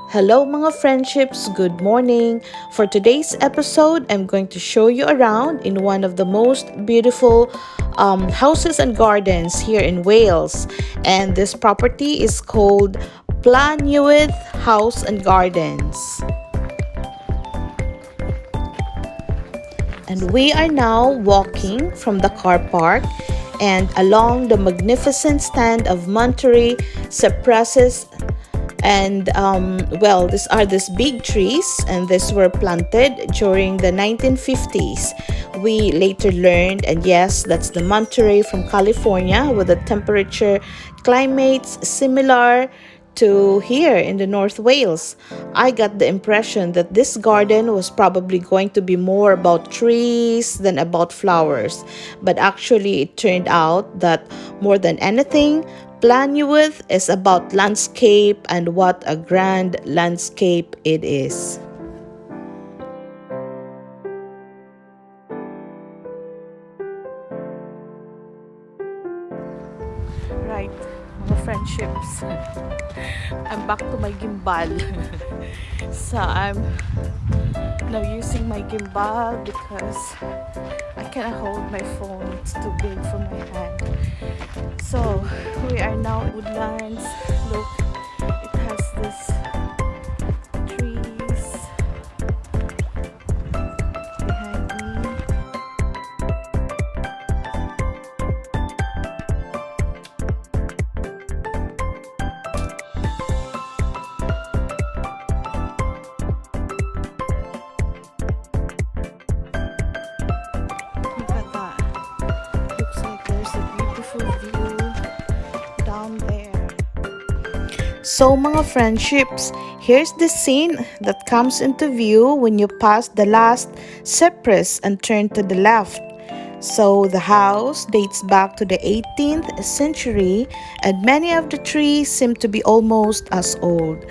Hello mga friendships, good morning. For today's episode, I'm going to show you around in one of the most beautiful houses and gardens here in Wales. And this property is called Plas Newydd House and Gardens. And we are now walking from the car park and along the magnificent stand of Monterey cypresses and these are these big trees, and these were planted during the 1950s. We later learned, and yes, that's the Monterey from California, with the temperature climates similar to here in the North Wales. I got the impression that this garden was probably going to be more about trees than about flowers, but actually it turned out that more than anything, Plas Newydd is about landscape, and what a grand landscape it is. Right, mga friendships. I'm back to my gimbal. So I'm now using my gimbal because I cannot hold my phone. It's too big for my hand. So we are now in woodlands. Look, it has this trees behind me. Look at that. Looks like there's a beautiful view down there. So mga friendships, here's the scene that comes into view when you pass the last cypress and turn to the left. So the house dates back to the 18th century, and many of the trees seem to be almost as old.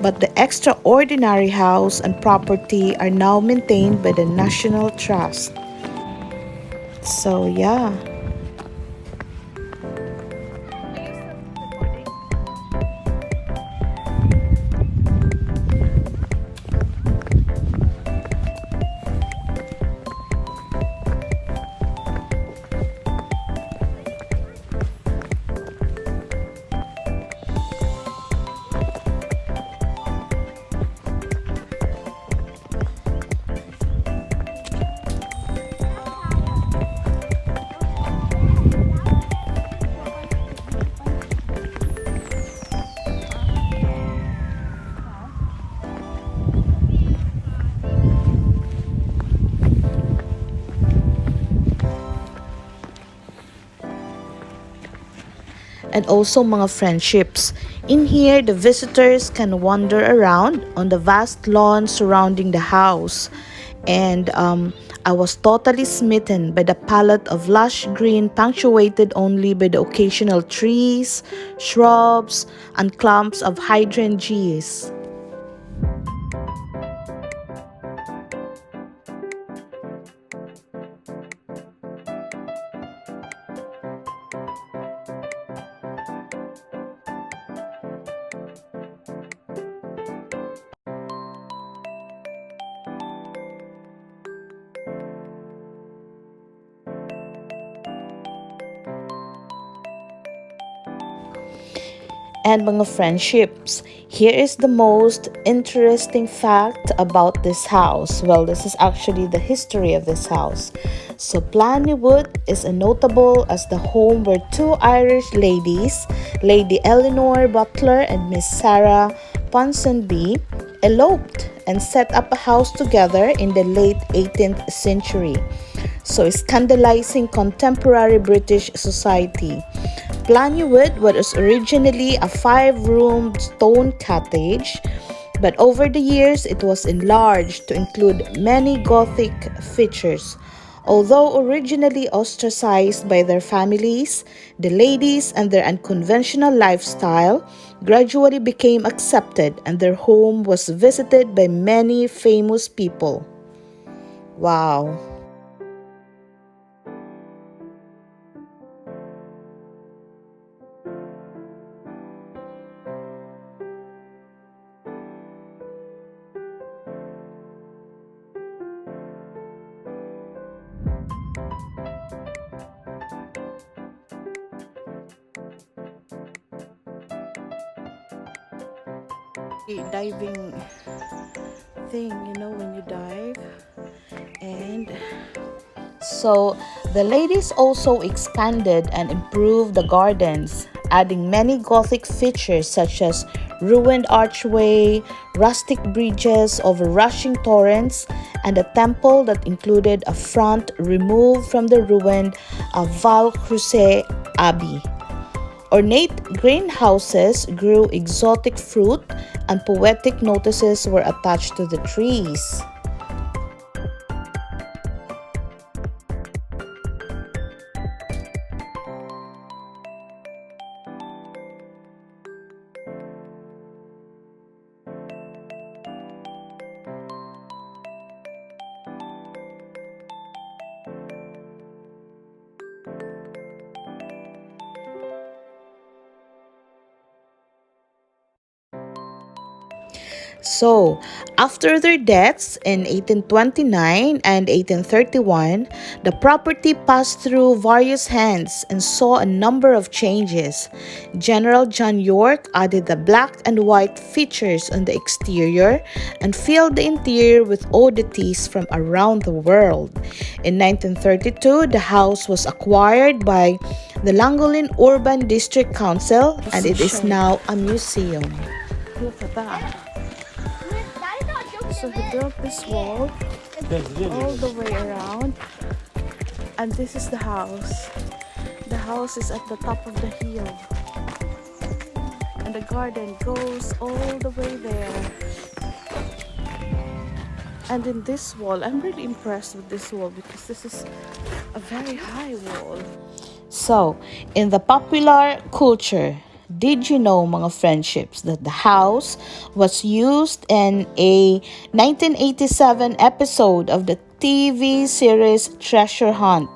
But the extraordinary house and property are now maintained by the National Trust. So yeah. And also mga friendships. In here, the visitors can wander around on the vast lawn surrounding the house. And I was totally smitten by the palette of lush green punctuated only by the occasional trees, shrubs, and clumps of hydrangeas. And mga friendships, here is the most interesting fact about this house. Well, this is actually the history of this house. So Plas Newydd is notable as the home where two Irish ladies, Lady Eleanor Butler and Miss Sarah Ponsonby, eloped and set up a house together in the late 18th century. So scandalizing contemporary British society. Plas Newydd was originally a 5-room stone cottage, but over the years it was enlarged to include many Gothic features. Although originally ostracized by their families, the ladies and their unconventional lifestyle gradually became accepted, and their home was visited by many famous people. Wow! diving thing, you know, when you dive. And so the ladies also expanded and improved the gardens, adding many Gothic features such as ruined archway, rustic bridges over rushing torrents, and a temple that included a front removed from the ruined Val Creuset Abbey. Ornate greenhouses grew exotic fruit, and poetic notices were attached to the trees. So, after their deaths in 1829 and 1831, the property passed through various hands and saw a number of changes. General John York added the black and white features on the exterior and filled the interior with oddities from around the world. In 1932, the house was acquired by the Llangollen Urban District Council and it is now a museum. Look at that. So he built this wall all the way around, and this is the house. The house is at the top of the hill, and the garden goes all the way there. And in this wall, I'm really impressed with this wall because this is a very high wall. So, in the popular culture, did you know, mga friendships, that the house was used in a 1987 episode of the TV series Treasure Hunt?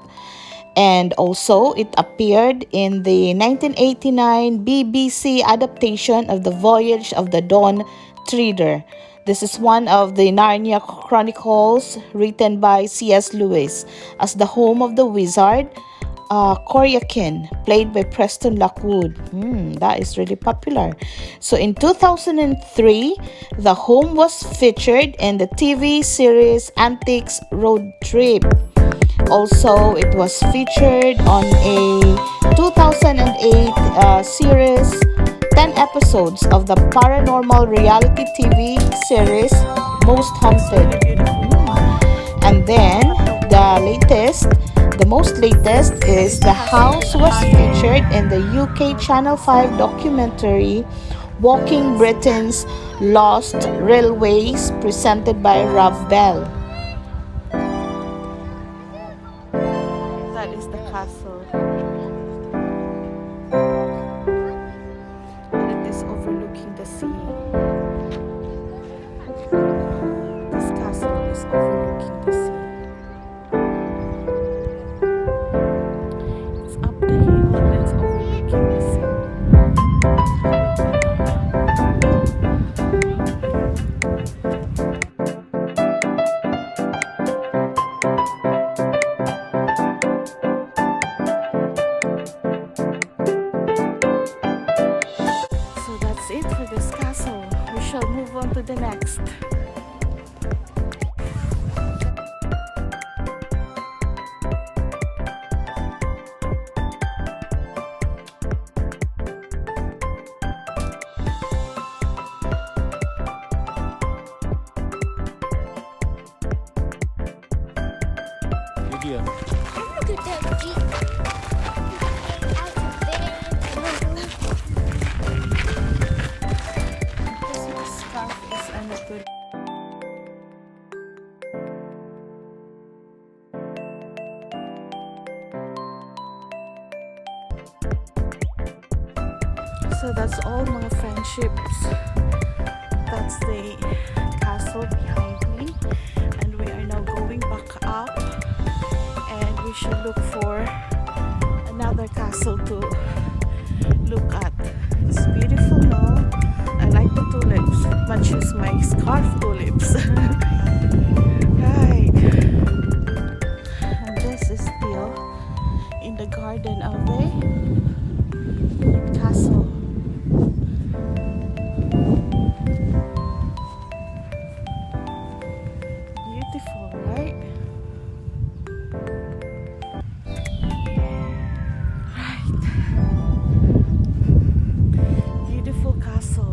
And also, it appeared in the 1989 BBC adaptation of The Voyage of the Dawn Treader. This is one of the Narnia Chronicles written by C.S. Lewis as the home of the wizard Coryakin, played by Preston Lockwood. That is really popular. So in 2003, the home was featured in the TV series Antiques Road Trip. Also, it was featured on a 2008 series, 10 episodes of the paranormal reality TV series Most Haunted. And then the most latest is the house was featured in the UK Channel 5 documentary Walking Britain's Lost Railways, presented by Rob Bell. That is the castle. And it is overlooking the sea. This castle is overlooking the sea. To the next. Video. So that's all, mga friendships. That's the castle behind me, and we are now going back up, and we should look for another castle to look at. It's beautiful, no? I like the tulips. But choose my scarf tulips. Right. And this is still in the garden of the castle.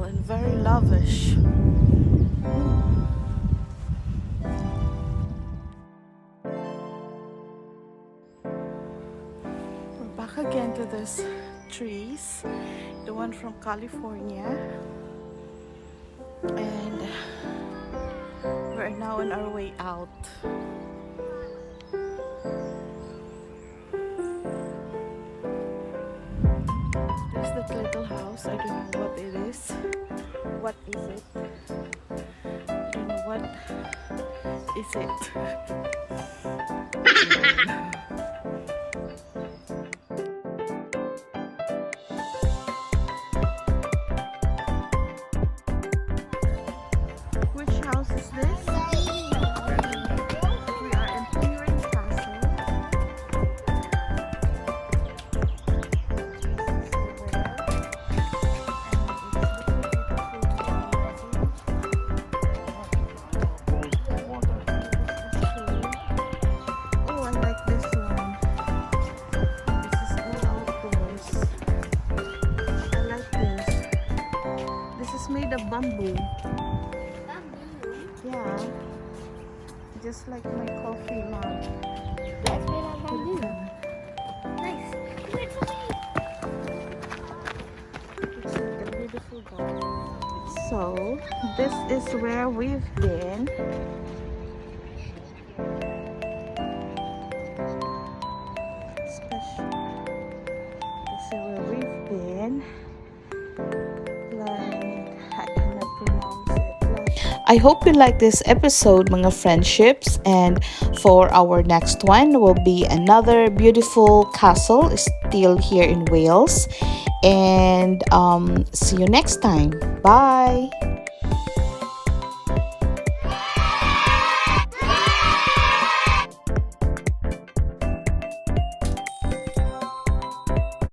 and very lavish. We're back again to these trees, the one from California, and we're now on our way out. There's that little house. I don't know what it is. What is it? I don't know what is it. Which house is this? We are in Manrique Castle. Oh, I like this one. This is all outdoors. I like this. This is made of bamboo. Yeah, just like my coffee mug. That's made of bamboo. Nice. It's like a beautiful garden. So, this is where we've been. Special. This is where we've been. Like, I cannot pronounce it. I hope you like this episode, mga friendships, and for our next one will be another beautiful castle still here in Wales, and see you next time. Bye.